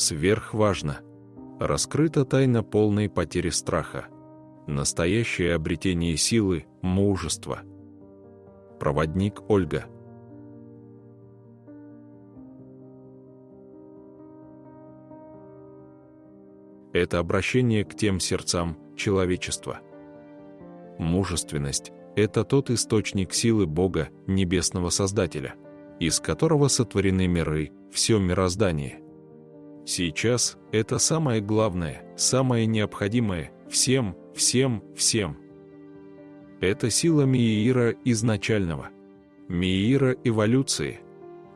Сверхважно. Раскрыта тайна полной потери страха. Настоящее обретение силы, мужества. Проводник Ольга. Это обращение к тем сердцам человечества. Мужественность – это тот источник силы Бога, Небесного Создателя, из которого сотворены миры, все мироздание. Сейчас это самое главное, самое необходимое всем. Это сила Меира изначального, Меира эволюции,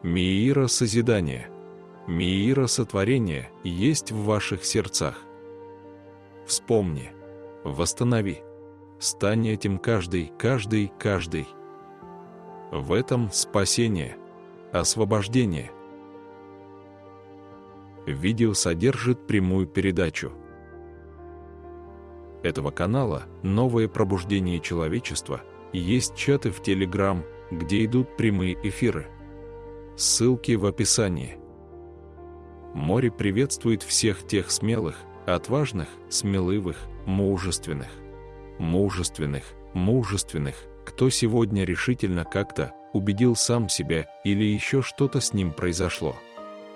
Меира созидания, Меира сотворения есть в ваших сердцах. Вспомни, восстанови, стань этим каждый. В этом спасение, освобождение. Видео содержит прямую передачу этого канала «Новое пробуждение человечества». Есть чаты в Telegram, где идут прямые эфиры. Ссылки в описании. Море приветствует всех тех смелых, отважных, смеливых, мужественных, кто сегодня решительно как-то убедил сам себя или еще что-то с ним произошло.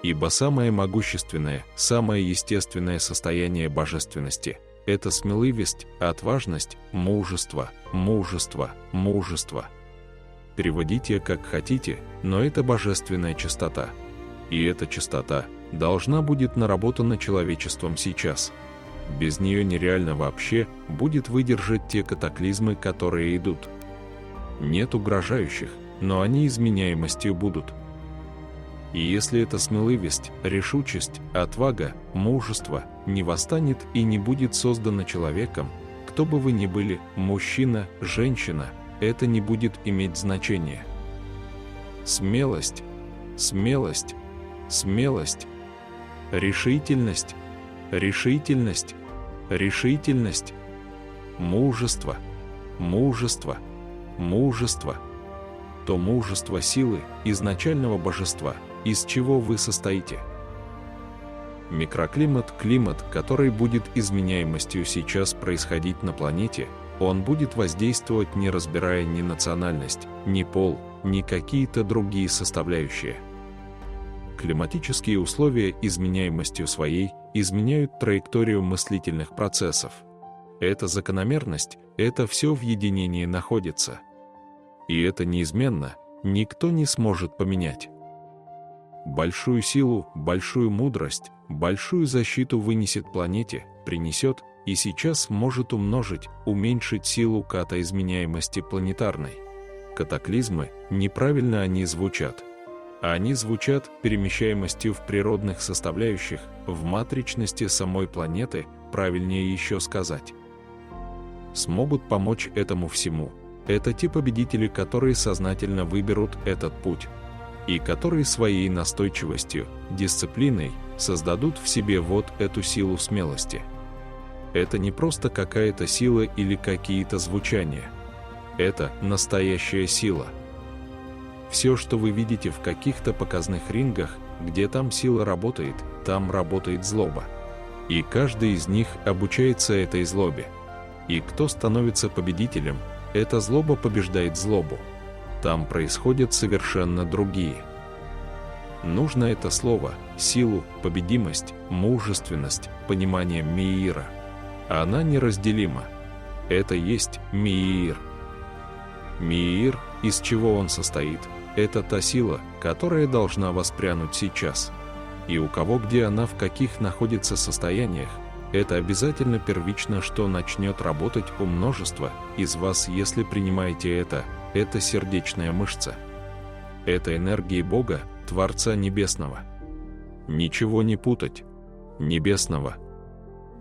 Ибо самое могущественное, самое естественное состояние божественности – это смеливость, отважность, мужество. Переводите как хотите, но это божественная чистота. И эта чистота должна будет наработана человечеством сейчас. Без нее нереально вообще будет выдержать те катаклизмы, которые идут. Нет угрожающих, но они изменяемостью будут. И если эта смеливость, решучесть, отвага, мужество не восстанет и не будет создана человеком, кто бы вы ни были, мужчина, женщина, это не будет иметь значения. Смелость, решительность, мужество, то мужество силы изначального божества, из чего вы состоите. Микроклимат, климат, который будет изменяемостью сейчас происходить на планете, он будет воздействовать, не разбирая ни национальность, ни пол, ни какие-то другие составляющие. Климатические условия изменяемостью своей изменяют траекторию мыслительных процессов. Эта закономерность, это все в единении находится. И это неизменно, никто не сможет поменять. Большую силу, большую мудрость, большую защиту вынесет планете, принесет, и сейчас может умножить, уменьшить силу катаизменяемости планетарной. Катаклизмы, неправильно они звучат. Они звучат перемещаемостью в природных составляющих, в матричности самой планеты, правильнее еще сказать. Смогут помочь этому всему. Это те победители, которые сознательно выберут этот путь. И которые своей настойчивостью, дисциплиной создадут в себе вот эту силу смелости. Это не просто какая-то сила или какие-то звучания. Это настоящая сила. Все, что вы видите в каких-то показных рингах, где там сила работает, там работает злоба. И каждый из них обучается этой злобе. И кто становится победителем, эта злоба побеждает злобу. Там происходят совершенно другие. Нужно это слово, силу, победимость, мужественность, понимание Меира. Она неразделима. Это есть Меир. Меир, из чего он состоит, это та сила, которая должна воспрянуть сейчас. И у кого где она в каких находится состояниях, это обязательно первично, что начнет работать у множества из вас, если принимаете это сердечная мышца. Это энергия Бога, Творца Небесного. Ничего не путать. Небесного.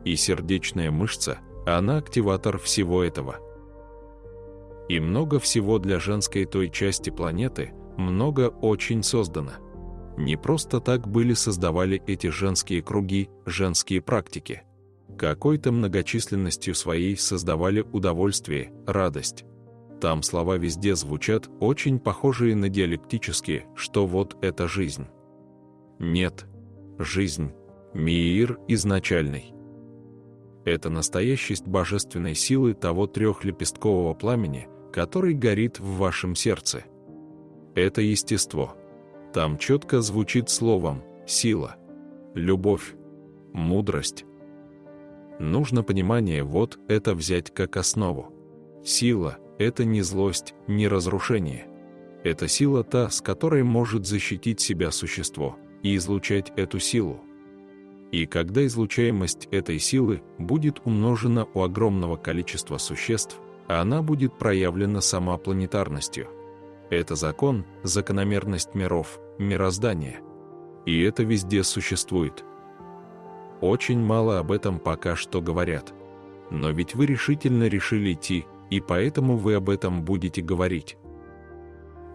И сердечная мышца, она активатор всего этого. И много всего для женской той части планеты, много очень создано. Не просто так создавали эти женские круги, женские практики. Какой-то многочисленностью своей создавали удовольствие, радость. Там слова везде звучат, очень похожие на диалектические, что вот это жизнь. Нет. Жизнь. Меир изначальный. Это настоящесть божественной силы того трехлепесткового пламени, который горит в вашем сердце. Это естество. Там четко звучит словом «сила», «любовь», «мудрость». Нужно понимание вот это взять как основу. Сила — это не злость, не разрушение. Это сила та, с которой может защитить себя существо, и излучать эту силу. И когда излучаемость этой силы будет умножена у огромного количества существ, она будет проявлена сама планетарностью. Это закон, закономерность миров, мироздания. И это везде существует. Очень мало об этом пока что говорят. Но ведь вы решительно решили идти, и поэтому вы об этом будете говорить.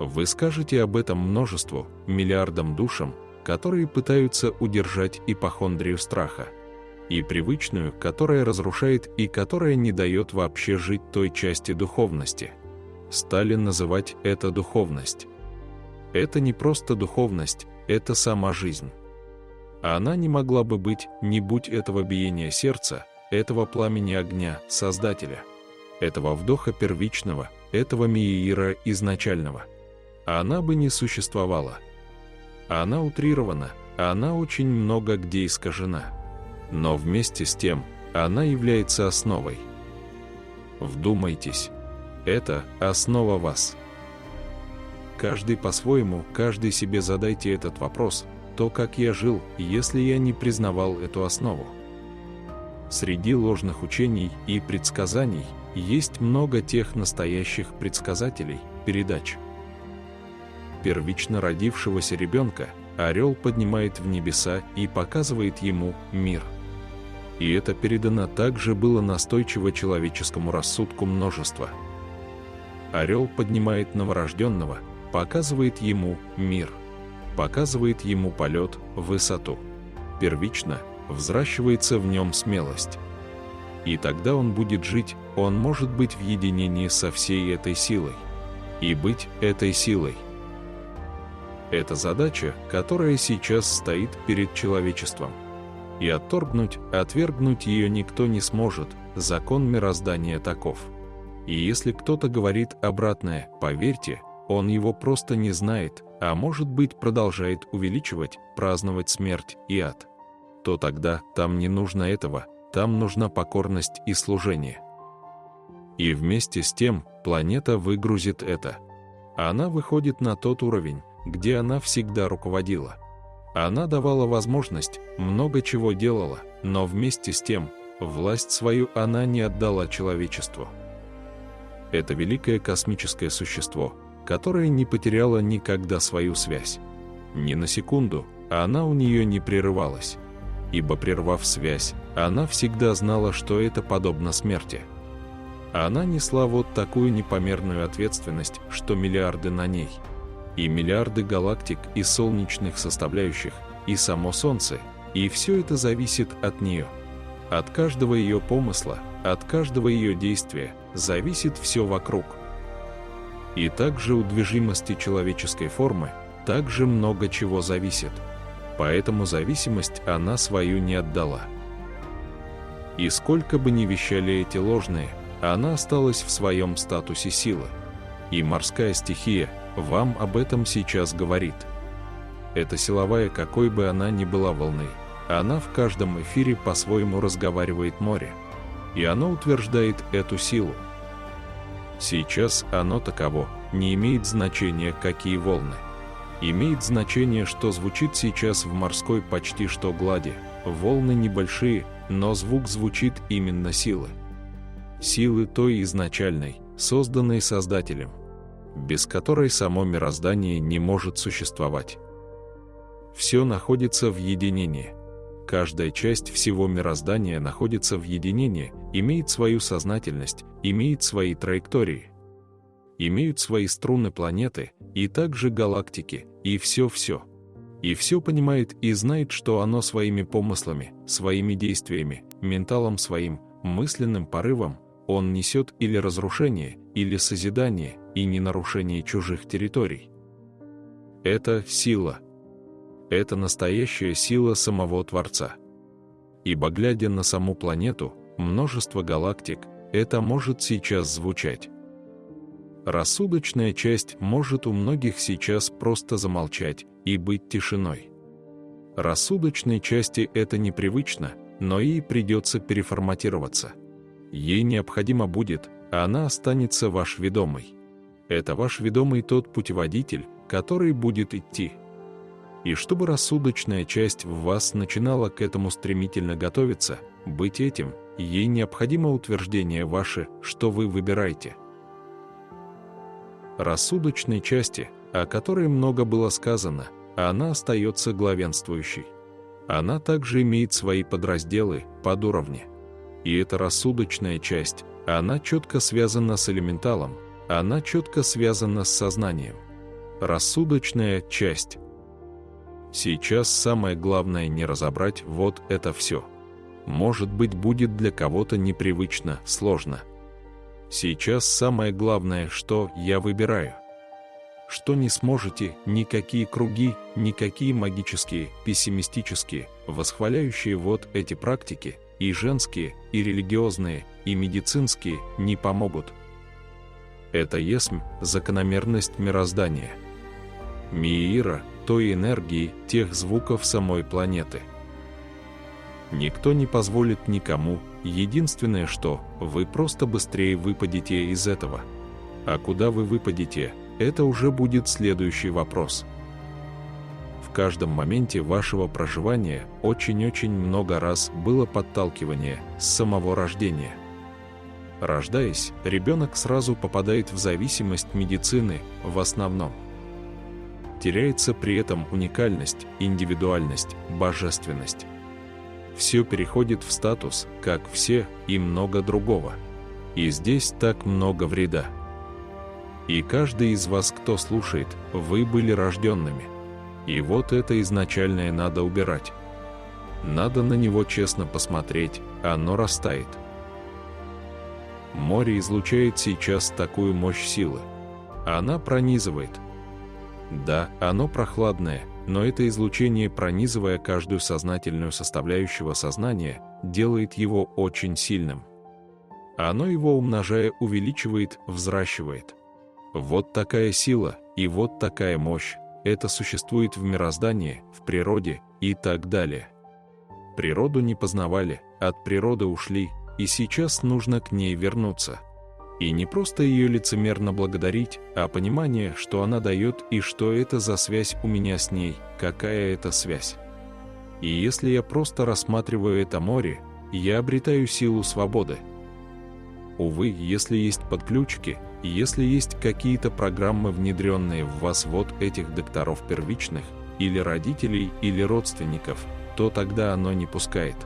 Вы скажете об этом множеству, миллиардам душам, которые пытаются удержать ипохондрию страха. И привычную, которая разрушает и которая не дает вообще жить той части духовности. Стали называть это духовность. Это не просто духовность, это сама жизнь. Она не могла бы быть, не будь этого биения сердца, этого пламени огня, Создателя, этого вдоха первичного, этого меира изначального. Она бы не существовала. Она утрирована, она очень много где искажена. Но вместе с тем, она является основой. Вдумайтесь. Это основа вас. Каждый по-своему, каждый себе задайте этот вопрос, то, как я жил, если я не признавал эту основу. Среди ложных учений и предсказаний есть много тех настоящих предсказателей, передач. Первично родившегося ребенка орел поднимает в небеса и показывает ему мир. И это передано также было настойчиво человеческому рассудку множества. Орел поднимает новорожденного, показывает ему мир, показывает ему полет, высоту. Первично взращивается в нем смелость. И тогда он будет жить, он может быть в единении со всей этой силой. И быть этой силой. Это задача, которая сейчас стоит перед человечеством. И отвергнуть ее никто не сможет, закон мироздания таков. И если кто-то говорит обратное, поверьте, он его просто не знает, а может быть продолжает увеличивать, праздновать смерть и ад, то тогда там не нужно этого, там нужна покорность и служение. И вместе с тем планета выгрузит это. Она выходит на тот уровень, где она всегда руководила. Она давала возможность, много чего делала, но вместе с тем, власть свою она не отдала человечеству. Это великое космическое существо, которое не потеряло никогда свою связь. Ни на секунду она у нее не прерывалась. Ибо прервав связь, она всегда знала, что это подобно смерти. Она несла вот такую непомерную ответственность, что миллиарды на ней. И миллиарды галактик и солнечных составляющих, и само Солнце, и все это зависит от нее. От каждого ее помысла, от каждого ее действия зависит все вокруг. И также у движимости человеческой формы также много чего зависит. Поэтому зависимость она свою не отдала. И сколько бы ни вещали эти ложные, она осталась в своем статусе силы. И морская стихия вам об этом сейчас говорит. Это силовая, какой бы она ни была волны, она в каждом эфире по-своему разговаривает море. И оно утверждает эту силу. Сейчас оно таково, не имеет значения, какие волны. Имеет значение, что звучит сейчас в морской почти что глади. Волны небольшие, но звук звучит именно силы. Силы той изначальной, созданной Создателем, без которой само мироздание не может существовать. Все находится в единении. Каждая часть всего мироздания находится в единении, имеет свою сознательность, имеет свои траектории. Имеют свои струны планеты, и также галактики, и все-все. И все понимает и знает, что оно своими помыслами, своими действиями, менталом своим, мысленным порывом, он несет или разрушение, или созидание, и не нарушение чужих территорий. Это сила. Это настоящая сила самого Творца. Ибо, глядя на саму планету, множество галактик, это может сейчас звучать. Рассудочная часть может у многих сейчас просто замолчать и быть тишиной. Рассудочной части это непривычно, но ей придется переформатироваться. Ей необходимо будет, а она останется ваш ведомый. Это ваш ведомый тот путеводитель, который будет идти. И чтобы рассудочная часть в вас начинала к этому стремительно готовиться, быть этим, ей необходимо утверждение ваше, что вы выбираете. Рассудочной части, о которой много было сказано, она остается главенствующей. Она также имеет свои подразделы, подуровни. И эта рассудочная часть, она четко связана с элементалом, она четко связана с сознанием. Рассудочная часть. Сейчас самое главное не разобрать вот это все. Может быть, будет для кого-то непривычно, сложно. Сейчас самое главное, что я выбираю. Что не сможете, никакие круги, никакие магические, пессимистические, восхваляющие вот эти практики, и женские, и религиозные, и медицинские, не помогут. Это есмь, закономерность мироздания. Миира, той энергии, тех звуков самой планеты. Никто не позволит никому, единственное что, вы просто быстрее выпадете из этого. А куда вы выпадете, это уже будет следующий вопрос. В каждом моменте вашего проживания очень-очень много раз было подталкивание с самого рождения. Рождаясь, ребенок сразу попадает в зависимость медицины, в основном. Теряется при этом уникальность, индивидуальность, божественность. Все переходит в статус, как все, и много другого. И здесь так много вреда. И каждый из вас, кто слушает, вы были рожденными. И вот это изначальное надо убирать. Надо на него честно посмотреть, оно растает. Море излучает сейчас такую мощь силы. Она пронизывает. Да, оно прохладное, но это излучение, пронизывая каждую сознательную составляющего сознания, делает его очень сильным. Оно его, умножая, увеличивает, взращивает. Вот такая сила и вот такая мощь, это существует в мироздании, в природе и так далее. Природу не познавали, от природы ушли, и сейчас нужно к ней вернуться. И не просто ее лицемерно благодарить, а понимание, что она дает и что это за связь у меня с ней, какая это связь. И если я просто рассматриваю это море, я обретаю силу свободы. Увы, если есть подключки, если есть какие-то программы, внедренные в вас вот этих докторов первичных, или родителей, или родственников, то тогда оно не пускает.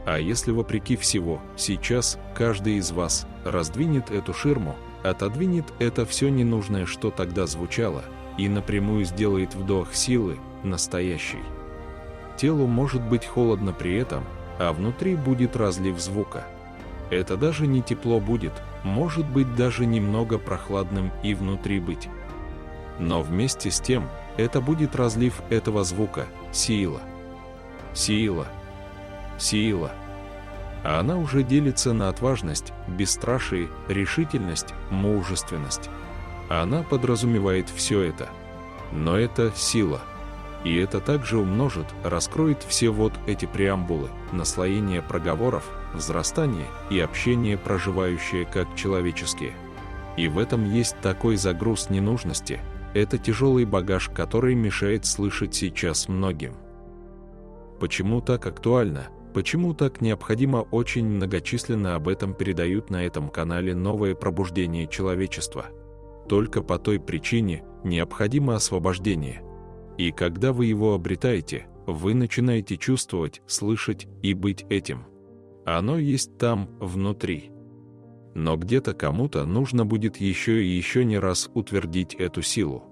А если вопреки всего, сейчас каждый из вас раздвинет эту ширму, отодвинет это все ненужное, что тогда звучало, и напрямую сделает вдох силы, настоящий. Телу может быть холодно при этом, а внутри будет разлив звука. Это даже не тепло будет, может быть даже немного прохладным и внутри быть. Но вместе с тем, это будет разлив этого звука, сила. Сила. Сила. А она уже делится на отважность, бесстрашие, решительность, мужественность. Она подразумевает все это. Но это сила. И это также умножит, раскроет все вот эти преамбулы, наслоение проговоров, взрастание и общение, проживающее как человеческие. И в этом есть такой загруз ненужности, это тяжелый багаж, который мешает слышать сейчас многим. Почему так актуально, почему так необходимо, очень многочисленно об этом передают на этом канале новое пробуждение человечества. Только по той причине необходимо освобождение. И когда вы его обретаете, вы начинаете чувствовать, слышать и быть этим. Оно есть там, внутри. Но где-то кому-то нужно будет еще и еще не раз утвердить эту силу.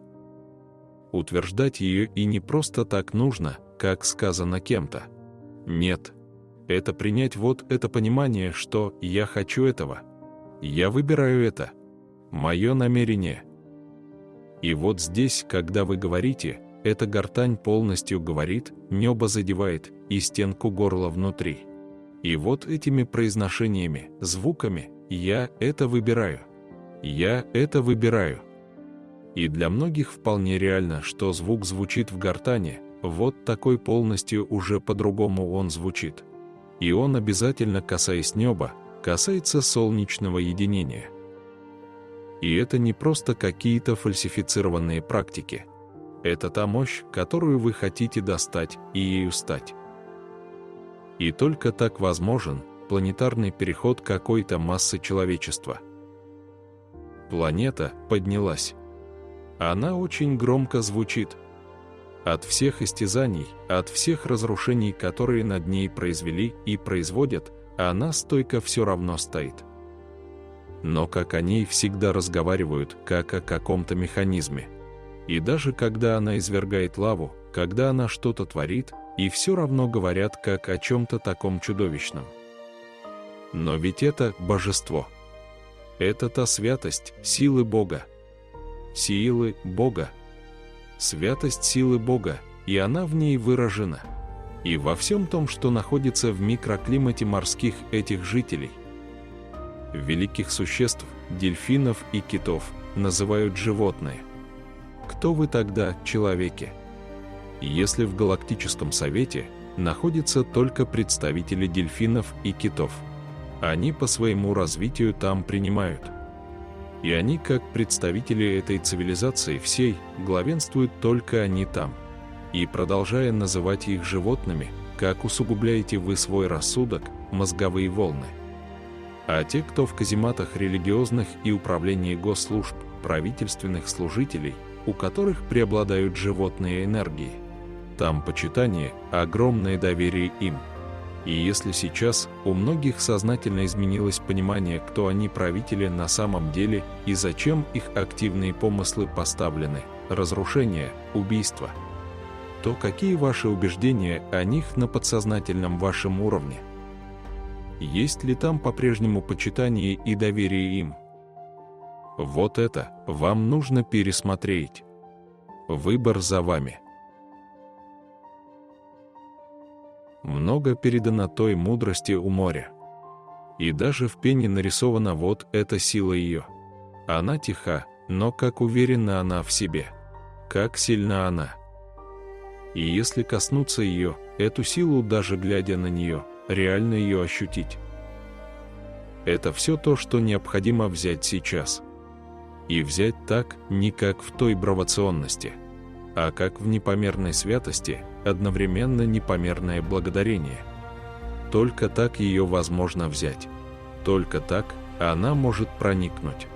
Утверждать ее и не просто так нужно, как сказано кем-то. Нет. Это принять вот это понимание, что «я хочу этого». Я выбираю это. Мое намерение. И вот здесь, когда вы говорите, эта гортань полностью говорит, небо задевает и стенку горла внутри. И вот этими произношениями, звуками «я это выбираю», «я это выбираю». И для многих вполне реально, что звук звучит в гортани, вот такой полностью уже по-другому он звучит. И он обязательно, касаясь неба, касается солнечного единения. И это не просто какие-то фальсифицированные практики. Это та мощь, которую вы хотите достать и ею стать. И только так возможен планетарный переход какой-то массы человечества. Планета поднялась. Она очень громко звучит. От всех истязаний, от всех разрушений, которые над ней произвели и производят, она стойко все равно стоит. Но как о ней всегда разговаривают, как о каком-то механизме. И даже когда она извергает лаву, когда она что-то творит, и все равно говорят как о чем-то таком чудовищном. Но ведь это божество. Это та святость силы Бога. Силы Бога. Святость силы Бога, и она в ней выражена. И во всем том, что находится в микроклимате морских этих жителей. Великих существ, дельфинов и китов, называют животные. Кто вы тогда, человеки? Если в Галактическом Совете находятся только представители дельфинов и китов, они по своему развитию там принимают. И они, как представители этой цивилизации всей, главенствуют только они там. И продолжая называть их животными, как усугубляете вы свой рассудок, мозговые волны. А те, кто в казематах религиозных и управлении госслужб, правительственных служителей, у которых преобладают животные энергии, там почитание, огромное доверие им. И если сейчас у многих сознательно изменилось понимание, кто они правители на самом деле и зачем их активные помыслы поставлены, разрушение, убийство, то какие ваши убеждения о них на подсознательном вашем уровне? Есть ли там по-прежнему почитание и доверие им? Вот это вам нужно пересмотреть. Выбор за вами. Много передано той мудрости у моря. И даже в пене нарисована вот эта сила ее. Она тиха, но как уверена она в себе. Как сильна она. И если коснуться ее, эту силу, даже глядя на нее, реально ее ощутить. Это все то, что необходимо взять сейчас. И взять так, не как в той бравационности, а как в непомерной святости, одновременно непомерное благодарение. Только так ее возможно взять. Только так она может проникнуть.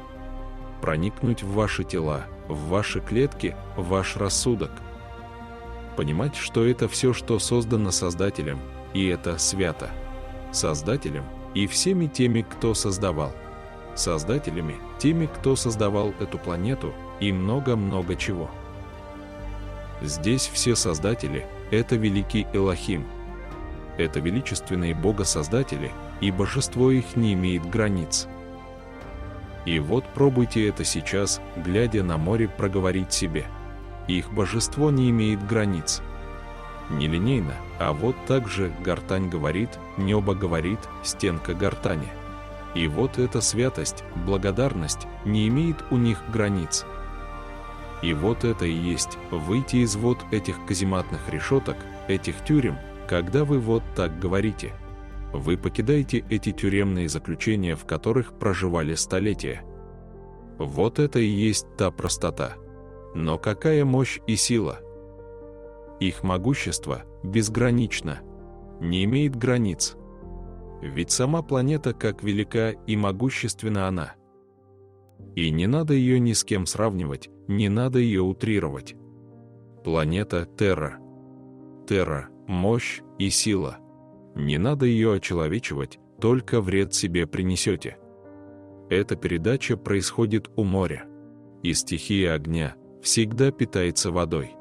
Проникнуть в ваши тела, в ваши клетки, в ваш рассудок. Понимать, что это все, что создано Создателем, и это свято. Создателем и всеми теми, кто создавал. Создателями, теми, кто создавал эту планету, и много-много чего. Здесь все создатели — это великий Элохим. Это величественные бога-создатели, и божество их не имеет границ. И вот пробуйте это сейчас, глядя на море, проговорить себе. Их божество не имеет границ. Нелинейно, а вот так же гортань говорит, небо говорит, стенка гортани. И вот эта святость, благодарность не имеет у них границ. И вот это и есть выйти из вот этих казематных решеток, этих тюрем, когда вы вот так говорите. Вы покидаете эти тюремные заключения, в которых проживали столетия. Вот это и есть та простота. Но какая мощь и сила! Их могущество безгранично, не имеет границ. Ведь сама планета как велика и могущественна она. И не надо ее ни с кем сравнивать, не надо ее утрировать. Планета Терра. Терра – мощь и сила. Не надо ее очеловечивать, только вред себе принесете. Эта передача происходит у моря. И стихия огня всегда питается водой.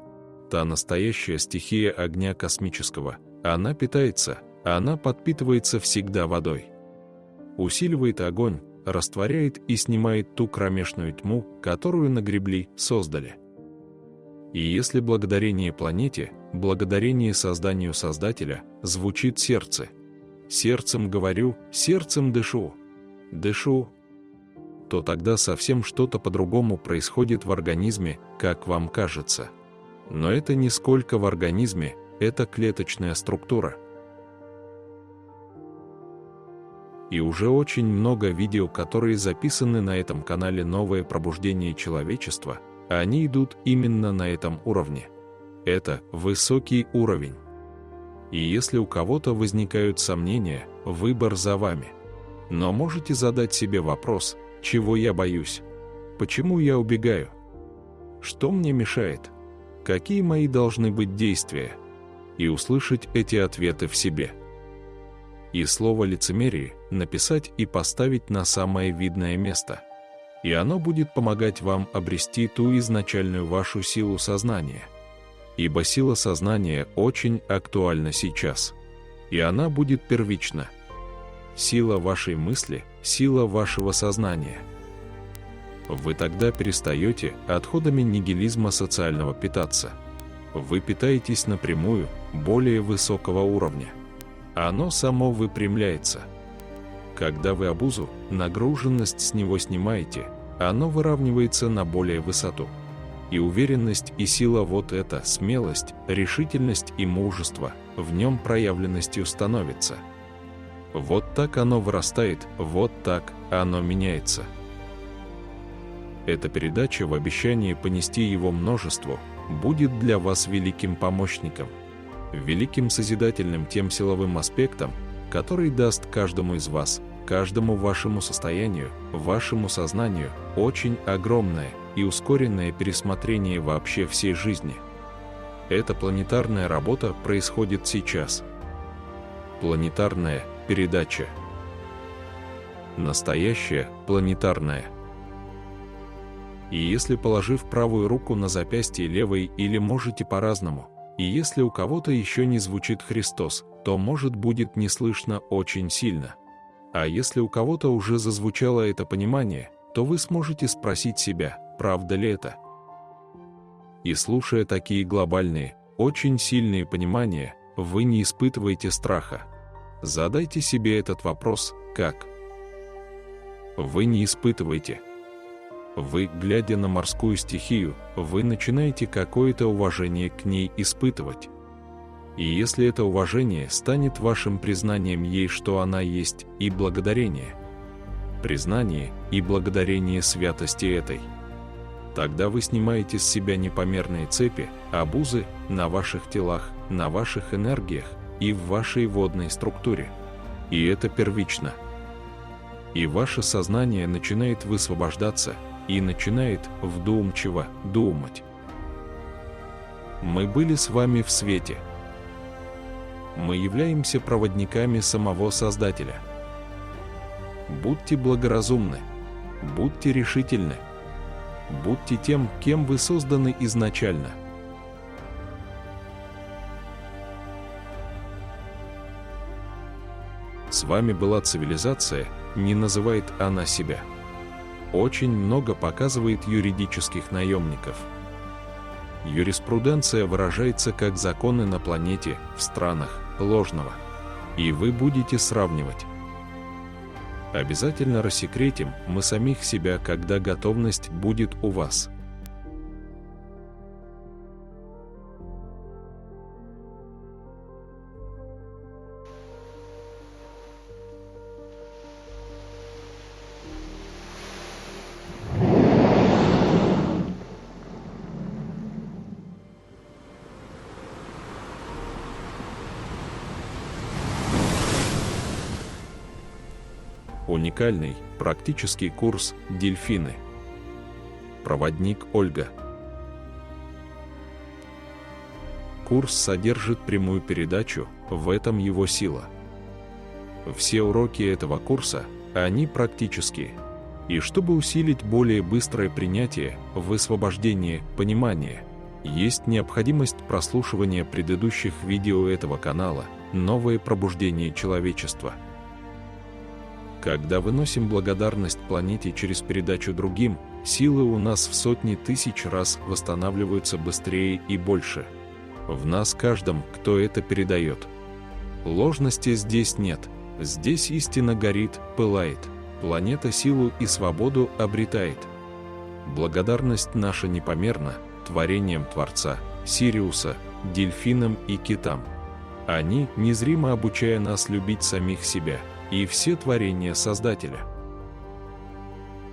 Та настоящая стихия огня космического, она питается, она подпитывается всегда водой. Усиливает огонь, растворяет и снимает ту кромешную тьму, которую нагребли, создали. И если благодарение планете, благодарение созданию Создателя, звучит сердце, сердцем говорю, сердцем дышу, то тогда совсем что-то по-другому происходит в организме, как вам кажется. Но это не сколько в организме, это клеточная структура. И уже очень много видео, которые записаны на этом канале «Новое пробуждение человечества», они идут именно на этом уровне. Это высокий уровень. И если у кого-то возникают сомнения, выбор за вами. Но можете задать себе вопрос, чего я боюсь? Почему я убегаю? Что мне мешает? Какие мои должны быть действия? И услышать эти ответы в себе. И слово лицемерие написать и поставить на самое видное место. И оно будет помогать вам обрести ту изначальную вашу силу сознания. Ибо сила сознания очень актуальна сейчас. И она будет первична. Сила вашей мысли, сила вашего сознания. Вы тогда перестаете отходами нигилизма социального питаться. Вы питаетесь напрямую, более высокого уровня. Оно само выпрямляется. Когда вы обузу, нагруженность с него снимаете, оно выравнивается на более высоту. И уверенность и сила вот эта, смелость, решительность и мужество, в нем проявленностью становится. Вот так оно вырастает, вот так оно меняется. Эта передача в обещании понести его множеству будет для вас великим помощником, великим созидательным тем силовым аспектом, который даст каждому из вас, каждому вашему состоянию, вашему сознанию очень огромное и ускоренное пересмотрение вообще всей жизни. Эта планетарная работа происходит сейчас. Планетарная передача. Настоящая планетарная. И если, положив правую руку на запястье левой, или можете по-разному, и если у кого-то еще не звучит Христос, то, может, будет не слышно очень сильно. А если у кого-то уже зазвучало это понимание, то вы сможете спросить себя, правда ли это? И слушая такие глобальные, очень сильные понимания, вы не испытываете страха. Задайте себе этот вопрос, как? Вы не испытываете. Вы, глядя на морскую стихию, вы начинаете какое-то уважение к ней испытывать. И если это уважение станет вашим признанием ей, что она есть, и благодарение, признание и благодарение святости этой, тогда вы снимаете с себя непомерные цепи, обузы на ваших телах, на ваших энергиях и в вашей водной структуре. И это первично. И ваше сознание начинает высвобождаться и начинает вдумчиво думать. Мы были с вами в свете. Мы являемся проводниками самого Создателя. Будьте благоразумны, будьте решительны, будьте тем, кем вы созданы изначально. С вами была цивилизация, не называет она себя. Очень много показывает юридических наемников. Юриспруденция выражается как законы на планете, в странах, ложного. И вы будете сравнивать. Обязательно рассекретим мы самих себя, когда готовность будет у вас. Уникальный, практический курс «Дельфины». Проводник Ольга. Курс содержит прямую передачу, в этом его сила. Все уроки этого курса, они практические. И чтобы усилить более быстрое принятие, высвобождение, понимание, есть необходимость прослушивания предыдущих видео этого канала «Новое пробуждение человечества». Когда выносим благодарность планете через передачу другим, силы у нас в сотни тысяч раз восстанавливаются быстрее и больше. В нас каждом, кто это передает. Ложности здесь нет. Здесь истина горит, пылает, планета силу и свободу обретает. Благодарность наша непомерна творением Творца, Сириуса, дельфинам и китам. Они, незримо обучая нас любить самих себя и все творения Создателя.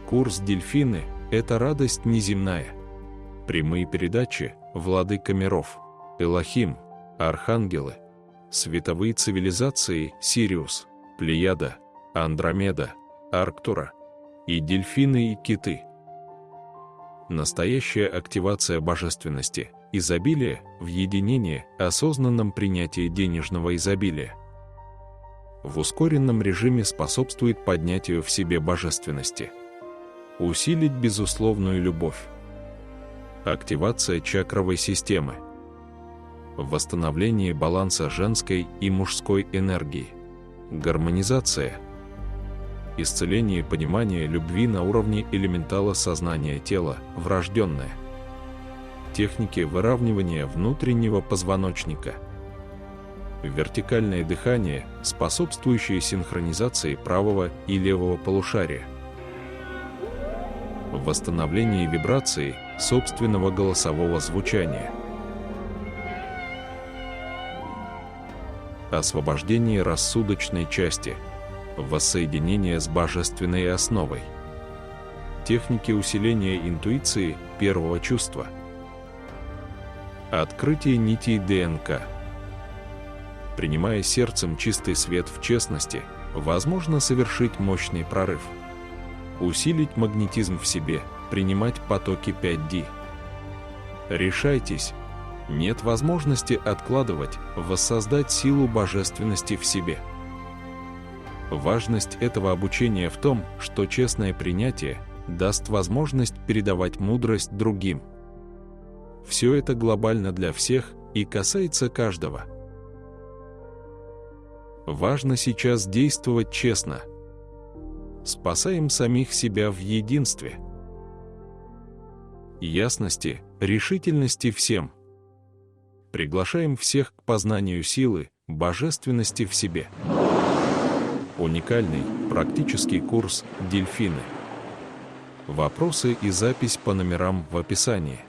Курс «Дельфины» — это радость неземная. Прямые передачи «Владыка миров», Элохим, Архангелы, световые цивилизации Сириус, Плеяда, Андромеда, Арктура и дельфины и киты. Настоящая активация божественности, изобилия в единении, осознанном принятии денежного изобилия. В ускоренном режиме способствует поднятию в себе божественности. Усилить безусловную любовь. Активация чакровой системы. Восстановление баланса женской и мужской энергии. Гармонизация. Исцеление понимания любви на уровне элементала сознания тела, врожденное. Техники выравнивания внутреннего позвоночника. Вертикальное дыхание, способствующее синхронизации правого и левого полушария. Восстановление вибрации собственного голосового звучания. Освобождение рассудочной части. Воссоединение с божественной основой. Техники усиления интуиции первого чувства. Открытие нитей ДНК. Принимая сердцем чистый свет в честности, возможно совершить мощный прорыв. Усилить магнетизм в себе, принимать потоки 5D. Решайтесь. Нет возможности откладывать, воссоздать силу божественности в себе. Важность этого обучения в том, что честное принятие даст возможность передавать мудрость другим. Все это глобально для всех и касается каждого. Важно сейчас действовать честно. Спасаем самих себя в единстве. Ясности, решительности всем. Приглашаем всех к познанию силы, божественности в себе. Уникальный, практический курс «Дельфины». Вопросы и запись по номерам в описании.